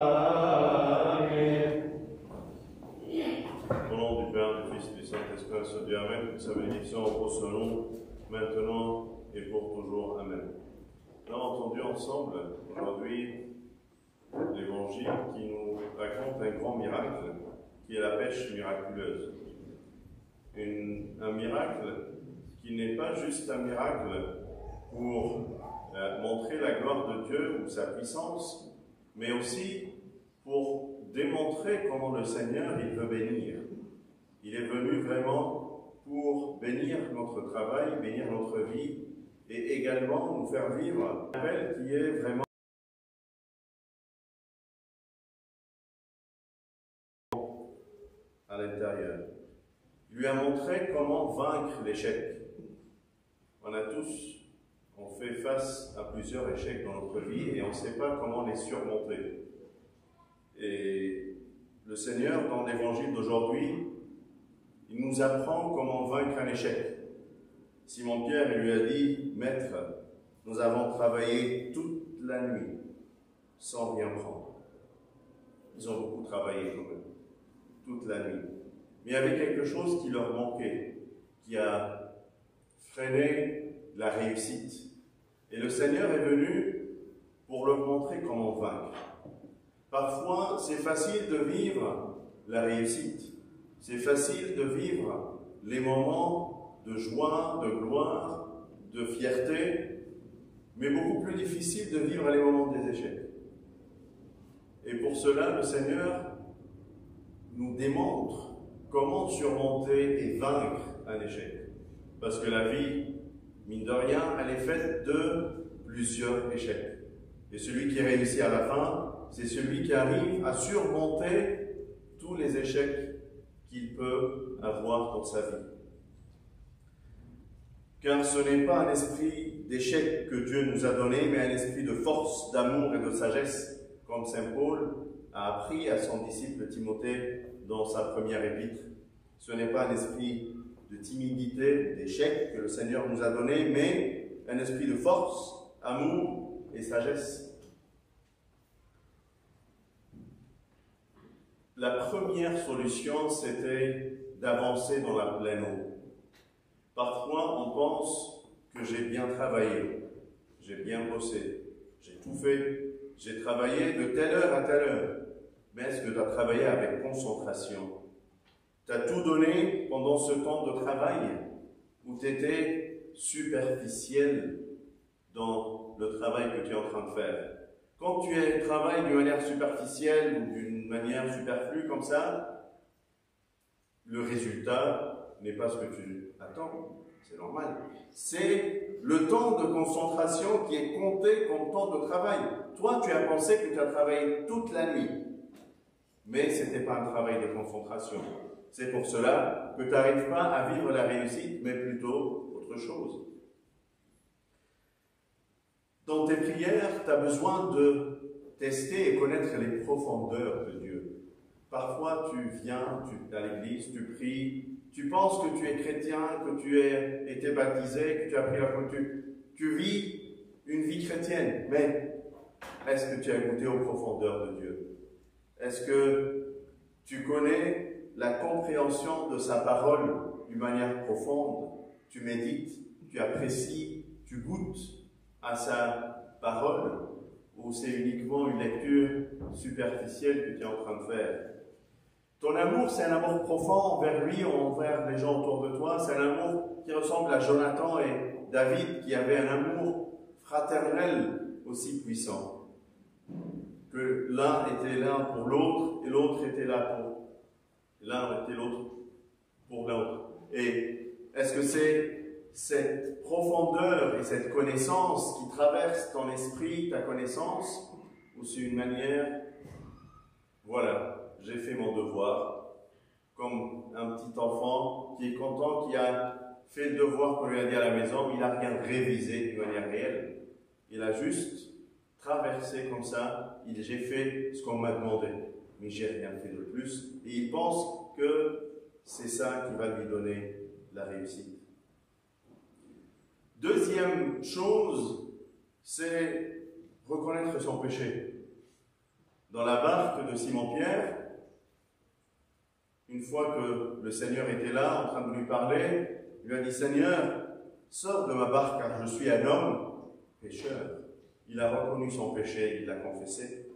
Amen. Au nom du Père, du Fils et du Saint-Esprit, ce Dieu, Amen. Que sa bénédiction repose sur nous, maintenant et pour toujours. Amen. Nous avons entendu ensemble, aujourd'hui, l'évangile qui nous raconte un grand miracle, qui est la pêche miraculeuse. Un miracle qui n'est pas juste un miracle pour montrer la gloire de Dieu ou sa puissance, mais aussi pour démontrer comment le Seigneur il veut bénir. Il est venu vraiment pour bénir notre travail, bénir notre vie, et également nous faire vivre un appel qui est vraiment à l'intérieur. Il lui a montré comment vaincre l'échec. On fait face à plusieurs échecs dans notre vie et on ne sait pas comment les surmonter. Et le Seigneur, dans l'évangile d'aujourd'hui, il nous apprend comment vaincre un échec. Simon-Pierre lui a dit, « Maître, nous avons travaillé toute la nuit sans rien prendre. » Ils ont beaucoup travaillé quand même, toute la nuit. Mais il y avait quelque chose qui leur manquait, qui a freiné la réussite. Et le Seigneur est venu pour leur montrer comment vaincre. Parfois, c'est facile de vivre la réussite. C'est facile de vivre les moments de joie, de gloire, de fierté, mais beaucoup plus difficile de vivre les moments des échecs. Et pour cela, le Seigneur nous démontre comment surmonter et vaincre un échec. Parce que la vie, mine de rien, elle est faite de plusieurs échecs. Et celui qui réussit à la fin, c'est celui qui arrive à surmonter tous les échecs qu'il peut avoir dans sa vie. Car ce n'est pas un esprit d'échec que Dieu nous a donné, mais un esprit de force, d'amour et de sagesse, comme saint Paul a appris à son disciple Timothée dans sa première épître. Ce n'est pas un esprit de timidité, d'échec que le Seigneur nous a donné, mais un esprit de force, amour et sagesse. La première solution, c'était d'avancer dans la pleine eau. Parfois, on pense que j'ai bien travaillé, j'ai bien bossé, j'ai tout fait, j'ai travaillé de telle heure à telle heure. Mais est-ce que tu as travaillé avec concentration? Tu as tout donné pendant ce temps de travail ou tu étais superficiel dans le travail que tu es en train de faire? Quand tu travailles d'une manière superficielle ou d'une manière superflue comme ça, le résultat n'est pas ce que tu attends, c'est normal. C'est le temps de concentration qui est compté comme temps de travail. Toi, tu as pensé que tu as travaillé toute la nuit, mais ce n'était pas un travail de concentration. C'est pour cela que tu n'arrives pas à vivre la réussite, mais plutôt autre chose. Dans tes prières, tu as besoin de tester et connaître les profondeurs de Dieu. Parfois, tu viens à l'église, tu pries, tu penses que tu es chrétien, que tu as été baptisé, que tu as pris la foi, tu vis une vie chrétienne, mais est-ce que tu as goûté aux profondeurs de Dieu? Est-ce que tu connais la compréhension de sa parole d'une manière profonde? Tu médites, tu apprécies, tu goûtes à sa parole, ou c'est uniquement une lecture superficielle que tu es en train de faire? Ton amour, c'est un amour profond envers lui, envers les gens autour de toi. C'est un amour qui ressemble à Jonathan et David, qui avaient un amour fraternel aussi puissant. Que l'un était là pour l'autre, et l'autre était là pour l'un, était l'autre pour l'autre. Et est-ce que c'est cette profondeur et cette connaissance qui traverse ton esprit, ta connaissance, ou c'est une manière, voilà, j'ai fait mon devoir, comme un petit enfant qui est content, qui a fait le devoir qu'on lui a dit à la maison, il n'a rien révisé d'une manière réelle. Il a juste traversé comme ça, j'ai fait ce qu'on m'a demandé, mais j'ai rien fait de plus. Et il pense que c'est ça qui va lui donner la réussite. Deuxième chose, c'est reconnaître son péché. dans la barque de Simon-Pierre, une fois que le Seigneur était là, en train de lui parler, il lui a dit, « Seigneur, sors de ma barque, car je suis un homme pécheur. » Il a reconnu son péché, il l'a confessé.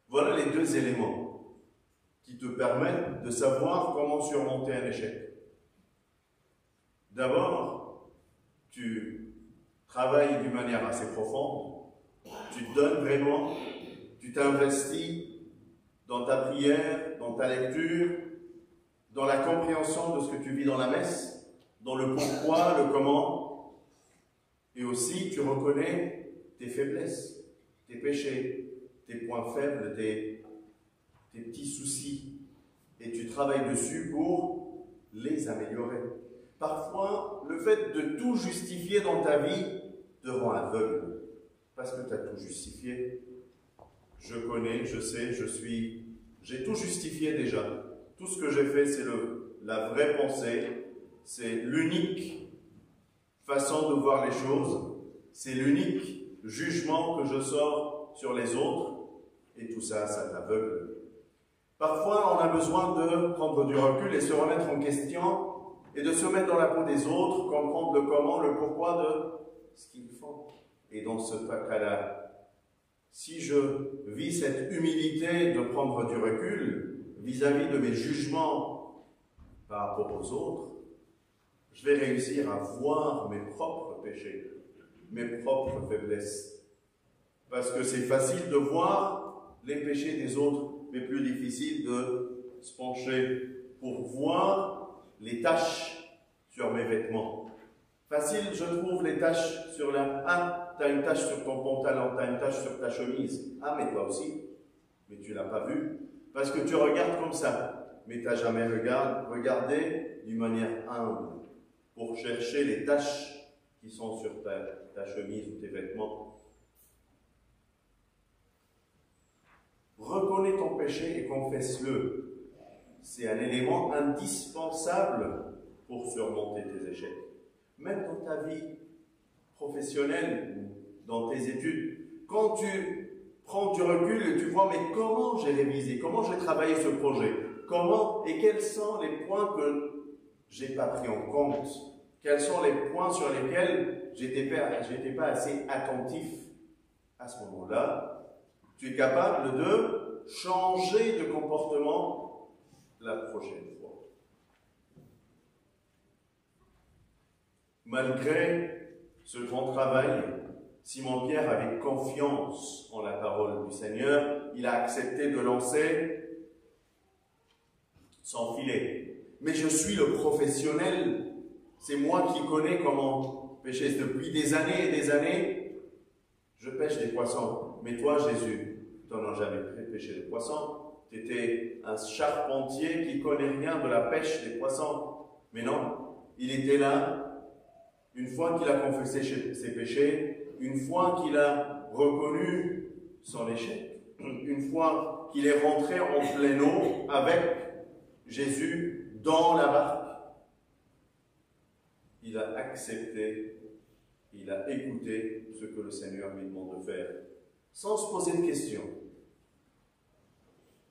Voilà les deux éléments qui te permettent de savoir comment surmonter un échec. D'abord, tu travailles d'une manière assez profonde, tu te donnes vraiment, tu t'investis dans ta prière, dans ta lecture, dans la compréhension de ce que tu vis dans la messe, dans le pourquoi, le comment, et aussi tu reconnais tes faiblesses, tes péchés, tes points faibles, tes petits soucis, et tu travailles dessus pour les améliorer. Parfois, le fait de tout justifier dans ta vie te rend aveugle, parce que tu as tout justifié. Je connais, je sais, j'ai tout justifié déjà. Tout ce que j'ai fait, c'est la vraie pensée, c'est l'unique façon de voir les choses, c'est l'unique jugement que je sors sur les autres, et tout ça, ça t'aveugle. Parfois, on a besoin de prendre du recul et se remettre en question, et de se mettre dans la peau des autres, comprendre le comment, le pourquoi de ce qu'ils font. Et dans ce cas-là, si je vis cette humilité de prendre du recul vis-à-vis de mes jugements par rapport aux autres, je vais réussir à voir mes propres péchés, mes propres faiblesses. Parce que c'est facile de voir les péchés des autres, mais plus difficile de se pencher pour voir les taches sur mes vêtements. Facile, je trouve, les taches sur la... Ah, tu as une tache sur ton pantalon, tu as une tache sur ta chemise. Ah, mais toi aussi. Mais tu ne l'as pas vu. Parce que tu regardes comme ça. Mais tu n'as jamais regardé d'une manière humble pour chercher les taches qui sont sur ta chemise ou tes vêtements. Reconnais ton péché et confesse-le. C'est un élément indispensable pour surmonter tes échecs. Même dans ta vie professionnelle ou dans tes études, quand tu prends du recul et tu vois, mais comment j'ai révisé, comment j'ai travaillé ce projet, comment et quels sont les points que j'ai pas pris en compte, quels sont les points sur lesquels j'étais pas assez attentif à ce moment-là, tu es capable de changer de comportement la prochaine fois. Malgré ce grand travail, Simon-Pierre avait confiance en la parole du Seigneur. Il a accepté de lancer son filet. Mais je suis le professionnel. C'est moi qui connais comment pêcher. Depuis des années et des années, je pêche des poissons. Mais toi, Jésus, tu n'en as jamais pêché des poissons. Tu étais un charpentier qui ne connaît rien de la pêche des poissons. Mais non, il était là. Une fois qu'il a confessé ses péchés, une fois qu'il a reconnu son échec, une fois qu'il est rentré en pleine eau avec Jésus dans la barque, il a accepté, il a écouté ce que le Seigneur lui demande de faire, sans se poser de questions,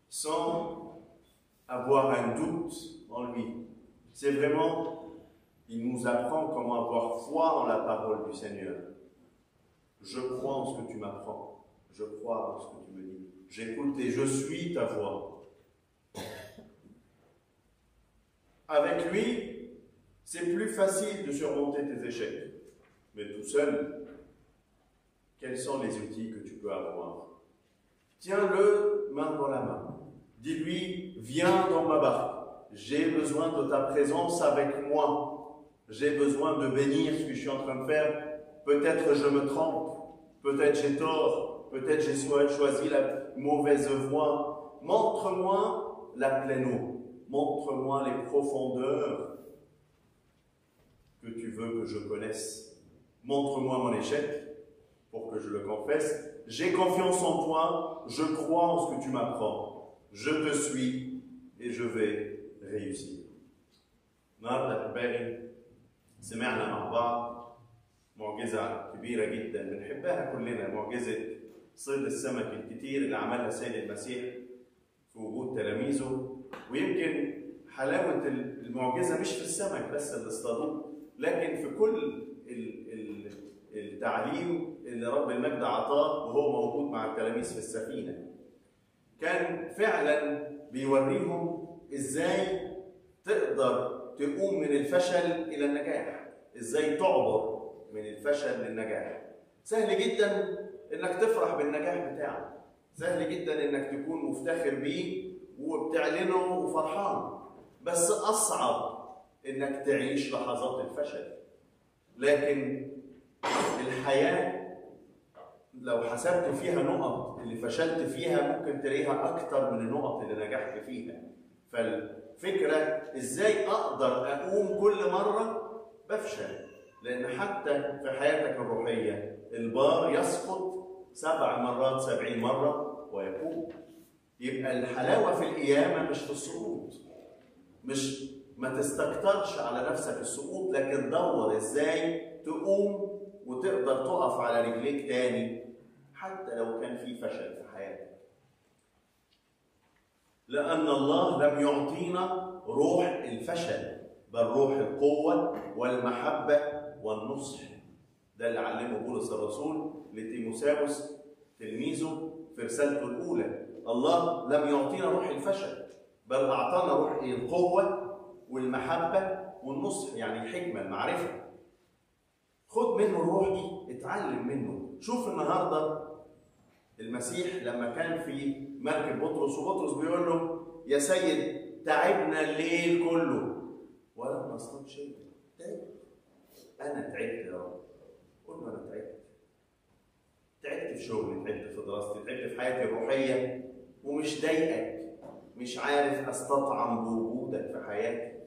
sans avoir un doute en lui. C'est vraiment... Il nous apprend comment avoir foi en la parole du Seigneur. Je crois en ce que tu m'apprends. Je crois en ce que tu me dis. J'écoute et je suis ta voix. Avec lui, c'est plus facile de surmonter tes échecs. Mais tout seul, quels sont les outils que tu peux avoir? Tiens-le main dans la main. Dis-lui, viens dans ma barque. J'ai besoin de ta présence avec moi. J'ai besoin de bénir ce que je suis en train de faire. Peut-être je me trompe. Peut-être j'ai tort. Peut-être j'ai choisi la mauvaise voie. Montre-moi la pleine eau. Montre-moi les profondeurs que tu veux que je connaisse. Montre-moi mon échec pour que je le confesse. J'ai confiance en toi. Je crois en ce que tu m'apprends. Je te suis et je vais réussir. سمعنا مع بعض معجزة كبيرة جدا بنحبها كلنا، معجزة صيد السمك الكتير اللي عملها السيد المسيح في وجود تلاميذه. ويمكن حلاوة المعجزة مش في السمك بس اللي اصطادوه، لكن في كل التعليم اللي رب المجد عطاه وهو موجود مع التلاميذ في السفينة. كان فعلا بيوريهم ازاي تقدر تقوم من الفشل إلى النجاح، ازاي تعبر من الفشل للنجاح. سهل جدا انك تفرح بالنجاح بتاعك، سهل جدا انك تكون مفتخر بيه وبتعلنه وفرحان، بس اصعب انك تعيش لحظات الفشل. لكن الحياة لو حسبت فيها نقط اللي فشلت فيها ممكن تلاقيها اكتر من النقط اللي نجحت فيها. فالفكرة ازاي اقدر اقوم كل مرة بفشل، لان حتى في حياتك الروحية البار يسقط 7 مرات 70 مرة ويقوم. يبقى الحلاوة في القيامة مش في السقوط، مش ما تستكترش على نفسك السقوط، لكن دور ازاي تقوم وتقدر تقف على رجليك تاني حتى لو كان في فشل في حياتك. لأن الله لم يعطينا روح الفشل، بل روح القوة والمحبة والنصح. ده اللي علمه بولس الرسول لتيموثاوس تلميذه في رسالته الأولى. الله لم يعطينا روح الفشل، بل أعطانا روح القوة والمحبة والنصح، يعني الحكمة المعرفة. خد منه الروح دي، اتعلم منه. شوف النهارده المسيح لما كان في مركب بطرس، وبطرس بيقول له يا سيد تعبنا الليل كله ولم نصطاد شيء. أنا تعبت يا رب. قول له أنا تعبت في شغلي، تعبت في دراستي، تعبت في حياتي الروحية، ومش ضايقك، مش عارف أستطعم بوجودك في حياتي.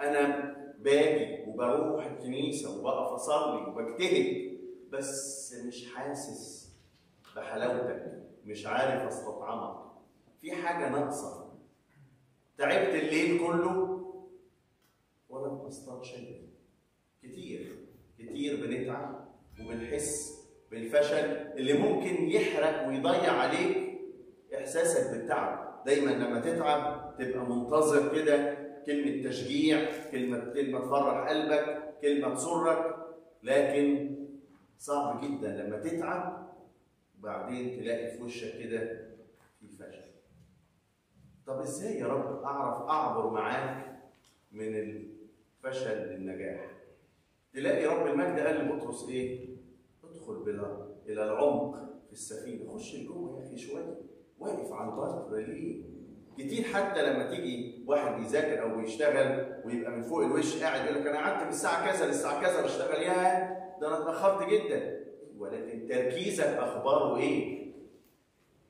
أنا باجي وبروح الكنيسة وبقف أصلي وبجتهد، بس مش حاسس بحلاوتك، مش عارف أستطعمك، في حاجة ناقصة. تعبت الليل كله ولم أصطاد شيء. كتير بنتعب وبنحس بالفشل اللي ممكن يحرق ويضيع عليك إحساسك بالتعب. دايما لما تتعب تبقى منتظر كده كلمة تشجيع، كلمة تفرح قلبك، كلمة تسرك، لكن صعب جدا لما تتعب وبعدين تلاقي في وشك كده في فشل. طب ازاي يا رب اعرف اعبر معاك من الفشل للنجاح؟ تلاقي رب المجد قال لبطرس ايه؟ ادخل الى العمق في السفينه، خش لجوه يا اخي شويه، واقف على البر ليه؟ كتير حتى لما تيجي واحد بيذاكر او بيشتغل ويبقى من فوق الوش قاعد يقول لك انا قعدت من الساعه كذا للساعه كذا بشتغل، يا ده انا اتاخرت جدا. ولكن تركيزك اخباره ايه؟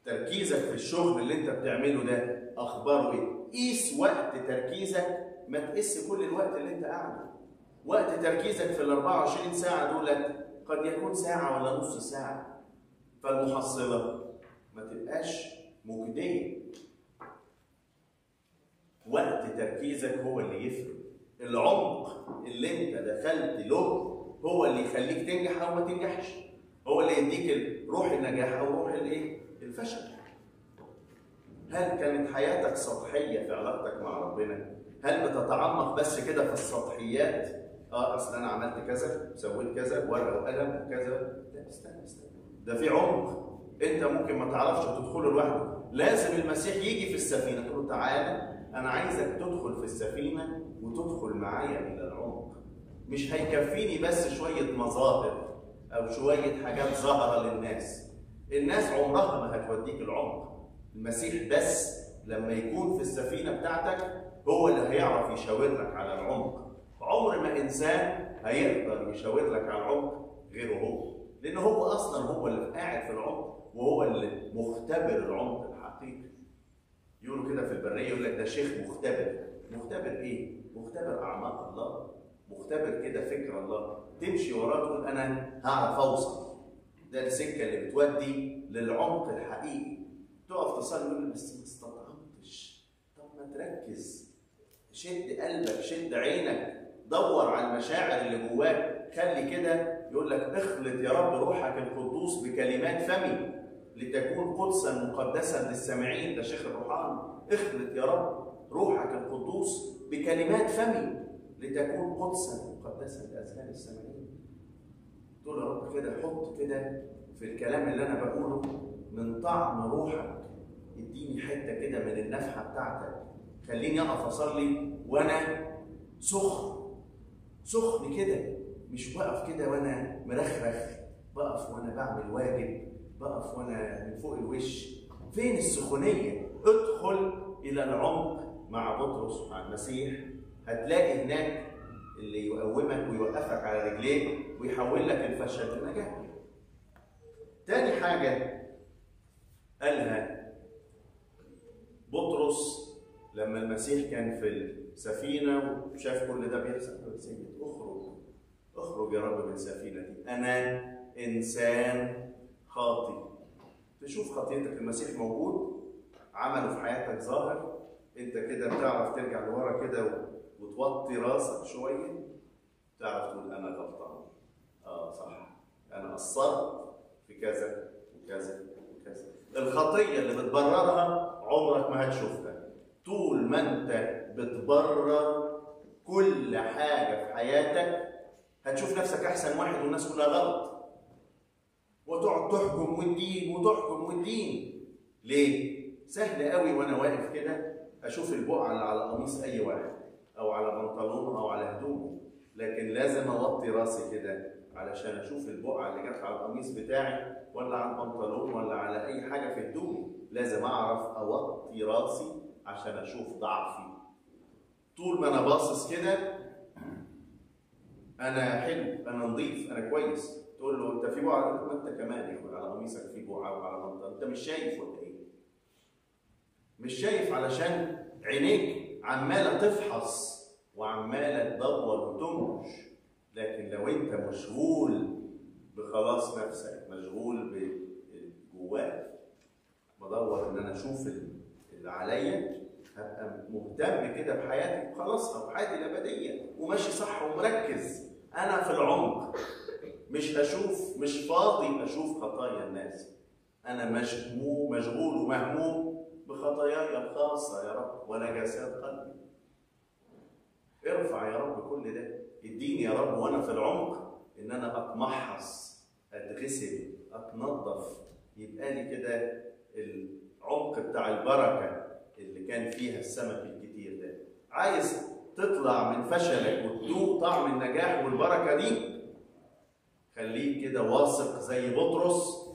تركيزك في الشغل اللي انت بتعمله ده اخباره ايه؟ قيس وقت تركيزك، ما تقيس كل الوقت اللي انت قاعده. وقت تركيزك في ال 24 ساعه دول قد يكون ساعه ولا نص ساعه، فالمحصله ما تبقاش مجديه. وقت تركيزك هو اللي يفرق. العمق اللي انت دخلت له هو اللي يخليك تنجح او ما تنجحش، هو اللي يديك روح النجاح او روح الفشل. هل كانت حياتك سطحيه في علاقتك مع ربنا؟ هل بتتعمق بس كده في السطحيات؟ اصل انا عملت كذا وسويت كذا ورقه وقلم وكذا. لا، استنى، ده في عمق انت ممكن ما تعرفش تدخله لوحده. لازم المسيح يجي في السفينه تقول له تعالى أنا عايزك تدخل في السفينة وتدخل معايا إلى العمق. مش هيكفيني بس شوية مظاهر أو شوية حاجات ظاهرة للناس. الناس عمرها ما هتوديك العمق. المسيح بس لما يكون في السفينة بتاعتك هو اللي هيعرف يشاور لك على العمق. عمر ما إنسان هيقدر يشاور لك على العمق غيره هو، لأنه هو أصلا هو اللي قاعد في العمق وهو اللي مختبر العمق الحقيقي. يقولوا كده في البرية، يقول لك ده شيخ مختبر. مختبر ايه؟ مختبر اعماق الله، مختبر كده فكر الله، تمشي وراه تقول انا هعرف اوصل. ده السكه اللي بتودي للعمق الحقيقي. تقف تصلي تقول بس ما استطعمتش. طب ما تركز، شد قلبك، شد عينك، دور على المشاعر اللي جواك، خلي كده يقول لك اخلط يا رب روحك القدوس بكلمات فمي. لتكون قدسا مقدسا للسامعين. ده شيخ الروحاني. اخلط يا رب روحك القدوس بكلمات فمي لتكون قدسا مقدسا لاذهان السامعين. تقول يا رب كده، حط كده في الكلام اللي انا بقوله من طعم روحك، اديني حته كده من النفحه بتاعتك، خليني اقف اصلي وانا سخن كده، مش بقف كده وانا مرخرخ، بقف وانا بعمل واجب، بقف وانا من فوق الوش. فين السخونيه؟ ادخل الى العمق مع بطرس مع المسيح، هتلاقي هناك اللي يقومك ويوقفك على رجليك ويحول لك الفشل لنجاح. تاني حاجه قالها بطرس لما المسيح كان في السفينه وشاف كل ده بيحصل، قال سيد اخرج يا رب من سفينتي، انا انسان خاطئ. تشوف خطيتك المسيح موجود، عمله في حياتك ظاهر، انت كده بتعرف ترجع لورا كده وتوطي راسك شويه، تعرف تقول انا غلطان، صح، انا قصرت في كذا وكذا وكذا. الخطيه اللي بتبررها عمرك ما هتشوفها. طول ما انت بتبرر كل حاجه في حياتك هتشوف نفسك احسن واحد والناس كلها غلط، وتقعد تحكم وتدين وتحكم وتدين. ليه؟ سهل قوي وانا واقف كده اشوف البقعه اللي على قميص اي واحد او على بنطلونه او على هدومه، لكن لازم اوطي راسي كده علشان اشوف البقعه اللي جت على القميص بتاعي ولا على البنطلون ولا على اي حاجه في هدومي. لازم اعرف اوطي راسي عشان اشوف ضعفي. طول ما انا باصص كده انا حلو، انا نظيف، انا كويس. تقول له انت في بقعه، ما انت كمان يكون على قميصك في بقعه وعلى بنطلون، انت مش شايف ولا ايه؟ مش شايف علشان عينيك عماله تفحص وعماله تدور وتنقش. لكن لو انت مشغول بخلاص نفسك، مشغول بجواك، بدور ان انا اشوف اللي عليا، هبقى مهتم كده بحياتي وخلاص، بحياتي الابديه وماشي صح ومركز. انا في العمق، مش هشوف، مش فاضي اشوف خطايا الناس. انا مشغول ومهموم بخطاياي الخاصه يا رب ونجاسات قلبي. ارفع يا رب كل ده، اديني يا رب وانا في العمق ان انا اتمحص، اتغسل، اتنظف، يبقى لي كده العمق بتاع البركه اللي كان فيها السمك الكتير ده. عايز تطلع من فشلك وتذوق طعم النجاح والبركه دي، خليك كده واثق زي بطرس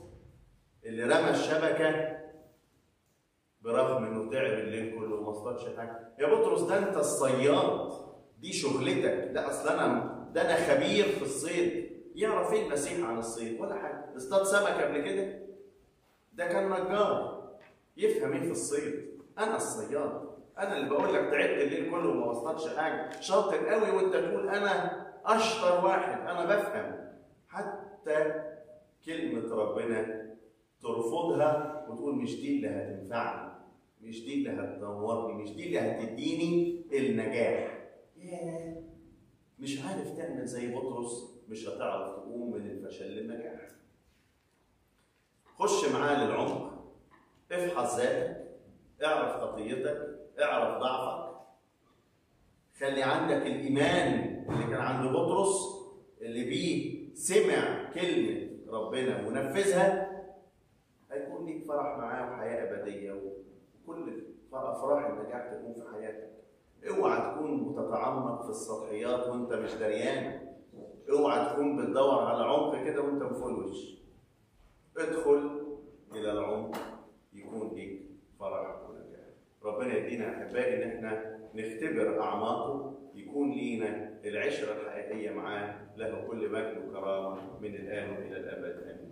اللي رمى الشبكه برغم انه تعب الليل كله وما اصطادش حاجه. يا بطرس ده انت الصياد، دي شغلتك. لا اصل انا خبير في الصيد. يعرف ايه المسيح عن الصيد؟ ولا حاجه. اصطاد سمك قبل كده؟ ده كان نجار. يفهم ايه في الصيد؟ انا الصياد، انا اللي بقول لك تعبت الليل كله وما اصطادش حاجه. شاطر قوي وانت تقول انا اشطر واحد، انا بفهم. حتى كلمه ربنا ترفضها وتقول مش دي اللي هتنفعني، مش دي اللي هتنورني، مش دي اللي هتديني النجاح. مش عارف تعمل زي بطرس، مش هتعرف تقوم من الفشل للنجاح. خش معاه للعمق، افحص ذاتك، اعرف خطيتك، اعرف ضعفك، خلي عندك الايمان اللي كان عند بطرس اللي بيه سمع كلمه ربنا ونفذها. هيكون ليك فرح معاه وحياه ابديه، وكل افراح النجاح تكون في حياتك. اوعى تكون بتتعمق في السطحيات وانت مش دريان. اوعى تكون بتدور على عمق كده وانت مفلوش. ادخل الى العمق يكون ليك فرح ونجاح. ربنا يدينا احبائي ان احنا نختبر اعماقه، يكون لينا العشره الحقيقيه معاه. له كل مجد وكرامه من الان والى الابد. امين.